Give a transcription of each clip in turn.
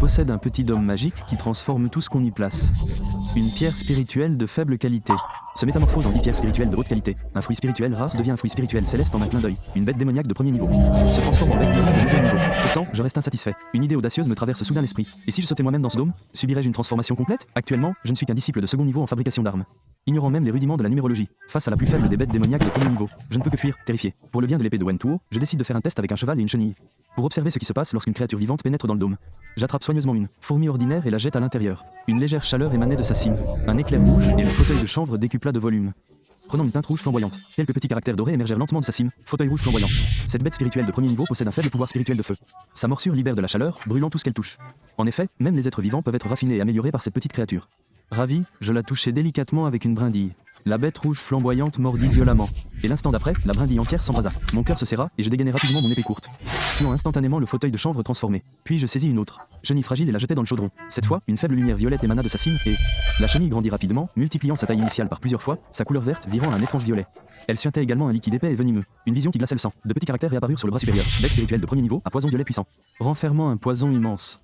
possède un petit dôme magique qui transforme tout ce qu'on y place. Une pierre spirituelle de faible qualité se métamorphose en 10 pierres spirituelles de haute qualité. Un fruit spirituel rare devient un fruit spirituel céleste en un clin d'œil. Une bête démoniaque de premier niveau se transforme en bête démoniaque de nouveau niveau. Pourtant, je reste insatisfait. Une idée audacieuse me traverse soudain l'esprit. Et si je sautais moi-même dans ce dôme, subirais-je une transformation complète? Actuellement, je ne suis qu'un disciple de second niveau en fabrication d'armes. Ignorant même les rudiments de la numérologie, face à la plus faible des bêtes démoniaques de premier niveau, je ne peux que fuir, terrifié. Pour le bien de l'épée de Wentuo, je décide de faire un test avec un cheval et une chenille. Pour observer ce qui se passe lorsqu'une créature vivante pénètre dans le dôme. J'attrape soigneusement une fourmi ordinaire et la jette à l'intérieur. Une légère chaleur émanait de sa cime. Un éclair rouge et le fauteuil de chanvre décupla de volume. Prenant une teinte rouge flamboyante, quelques petits caractères dorés émergèrent lentement de sa cime. Fauteuil rouge flamboyant. Cette bête spirituelle de premier niveau possède un faible pouvoir spirituel de feu. Sa morsure libère de la chaleur, brûlant tout ce qu'elle touche. En effet, même les êtres vivants peuvent être raffinés et améliorés par cette petite créature. Ravi, je la touchai délicatement avec une brindille. La bête rouge flamboyante mordit violemment. Et l'instant d'après, la brindille entière s'embrasa. Mon cœur se serra et je dégainai rapidement mon épée courte, tuant instantanément le fauteuil de chanvre transformé. Puis je saisis une autre chenille fragile et la jetai dans le chaudron. Cette fois, une faible lumière violette émana de sa cime et la chenille grandit rapidement, multipliant sa taille initiale par plusieurs fois, sa couleur verte virant à un étrange violet. Elle suintait également un liquide épais et venimeux. Une vision qui glaçait le sang. De petits caractères réapparurent sur le bras supérieur. Bête spirituelle de premier niveau, à poison violet puissant. Renfermant un poison immense.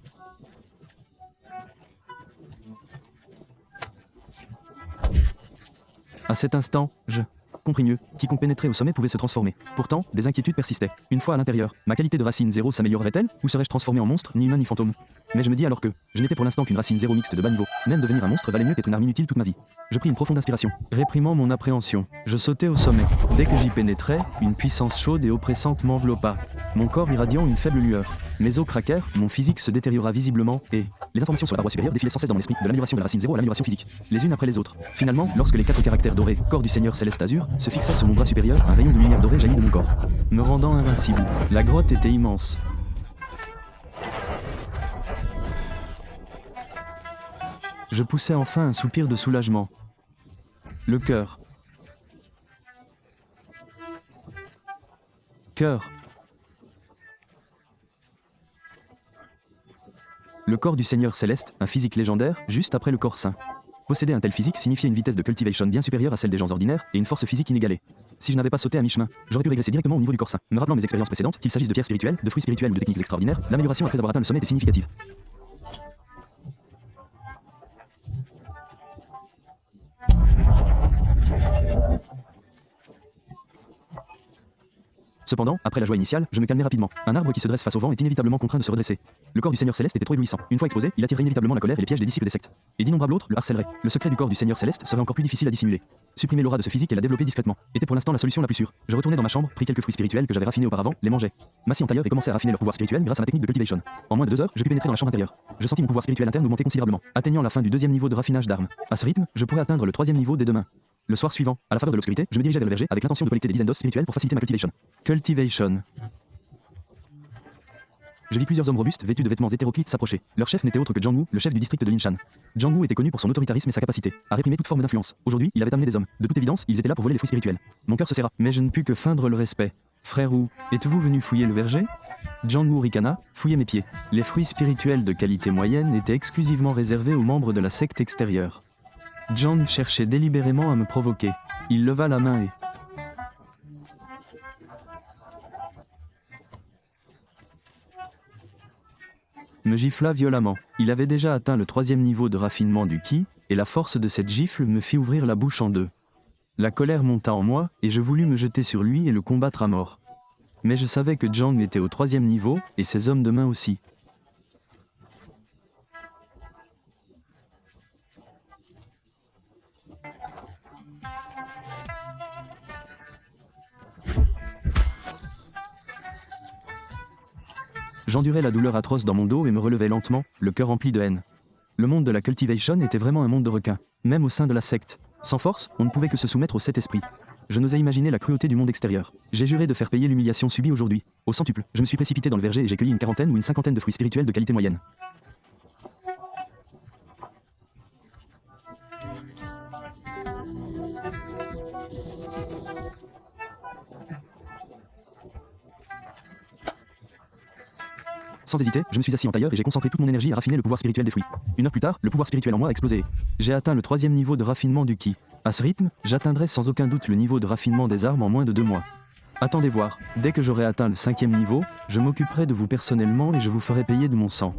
À cet instant, je compris mieux. Quiconque pénétrait au sommet pouvait se transformer. Pourtant, des inquiétudes persistaient. Une fois à l'intérieur, ma qualité de racine 0 s'améliorerait-elle, ou serais-je transformé en monstre, ni humain ni fantôme? Mais je me dis alors que je n'étais pour l'instant qu'une racine 0 mixte de bas niveau. Même devenir un monstre valait mieux qu'être une arme inutile toute ma vie. Je pris une profonde inspiration, réprimant mon appréhension. Je sautai au sommet. Dès que j'y pénétrais, une puissance chaude et oppressante m'enveloppa. Mon corps irradiant une faible lueur. Mes os craquèrent, mon physique se détériora visiblement, et les informations sur la paroi supérieure défilaient sans cesse dans mon esprit, de l'amélioration de la racine 0 à l'amélioration physique, les unes après les autres. Finalement, lorsque les 4 caractères dorés, corps du Seigneur Céleste Azur, se fixèrent sur mon bras supérieur, un rayon de lumière dorée jaillit de mon corps, me rendant invincible. La grotte était immense. Je poussai enfin un soupir de soulagement. Le cœur. Cœur. Le corps du Seigneur Céleste, un physique légendaire, juste après le corps saint. Posséder un tel physique signifiait une vitesse de cultivation bien supérieure à celle des gens ordinaires et une force physique inégalée. Si je n'avais pas sauté à mi-chemin, j'aurais pu régresser directement au niveau du corps saint. Me rappelant mes expériences précédentes, qu'il s'agisse de pierres spirituelles, de fruits spirituels ou de techniques extraordinaires, l'amélioration après avoir atteint le sommet était significative. Cependant, après la joie initiale, je me calmai rapidement. Un arbre qui se dresse face au vent est inévitablement contraint de se redresser. Le corps du Seigneur Céleste était trop éblouissant. Une fois exposé, il attirerait inévitablement la colère et les pièges des disciples des sectes. Et d'innombrables autres le harcèleraient. Le secret du corps du Seigneur Céleste serait encore plus difficile à dissimuler. Supprimer l'aura de ce physique et la développer discrètement était pour l'instant la solution la plus sûre. Je retournai dans ma chambre, pris quelques fruits spirituels que j'avais raffinés auparavant, les mangeai. M'assis en tailleur et commençai à raffiner leur pouvoir spirituel grâce à ma technique de cultivation. En moins de 2 heures, je pus pénétrer dans la chambre intérieure. Je sentis mon pouvoir spirituel interne augmenter considérablement, atteignant la fin du 2e niveau de raffinage d'armes. À ce rythme, je pourrais atteindre le 3e niveau dès demain. Le soir suivant, à la faveur de l'obscurité, je me dirigeais vers le verger avec l'intention de collecter des dizaines d'os spirituels pour faciliter ma cultivation. Cultivation. Je vis plusieurs hommes robustes vêtus de vêtements hétéroclites s'approcher. Leur chef n'était autre que Jiang Wu, le chef du district de Linshan. Jiang Wu était connu pour son autoritarisme et sa capacité à réprimer toute forme d'influence. Aujourd'hui, il avait amené des hommes. De toute évidence, ils étaient là pour voler les fruits spirituels. Mon cœur se serra, mais je ne pus que feindre le respect. Frère Wu, êtes-vous venu fouiller le verger? Jiang Wu ricana, fouillait mes pieds. Les fruits spirituels de qualité moyenne étaient exclusivement réservés aux membres de la secte extérieure. Jiang cherchait délibérément à me provoquer. Il leva la main et... me gifla violemment. Il avait déjà atteint le 3e niveau de raffinement du ki, et la force de cette gifle me fit ouvrir la bouche en deux. La colère monta en moi, et je voulus me jeter sur lui et le combattre à mort. Mais je savais que Jiang était au 3e niveau, et ses hommes de main aussi. J'endurais la douleur atroce dans mon dos et me relevais lentement, le cœur rempli de haine. Le monde de la cultivation était vraiment un monde de requins, même au sein de la secte. Sans force, on ne pouvait que se soumettre au 7 esprits. Je n'osais imaginer la cruauté du monde extérieur. J'ai juré de faire payer l'humiliation subie aujourd'hui. Au centuple, je me suis précipité dans le verger et j'ai cueilli une 40aine ou une 50aine de fruits spirituels de qualité moyenne. Sans hésiter, je me suis assis en tailleur et j'ai concentré toute mon énergie à raffiner le pouvoir spirituel des fruits. 1 heure plus tard, le pouvoir spirituel en moi a explosé. J'ai atteint le 3e niveau de raffinement du ki. À ce rythme, j'atteindrai sans aucun doute le niveau de raffinement des armes en moins de 2 mois. Attendez voir, dès que j'aurai atteint le 5e niveau, je m'occuperai de vous personnellement et je vous ferai payer de mon sang.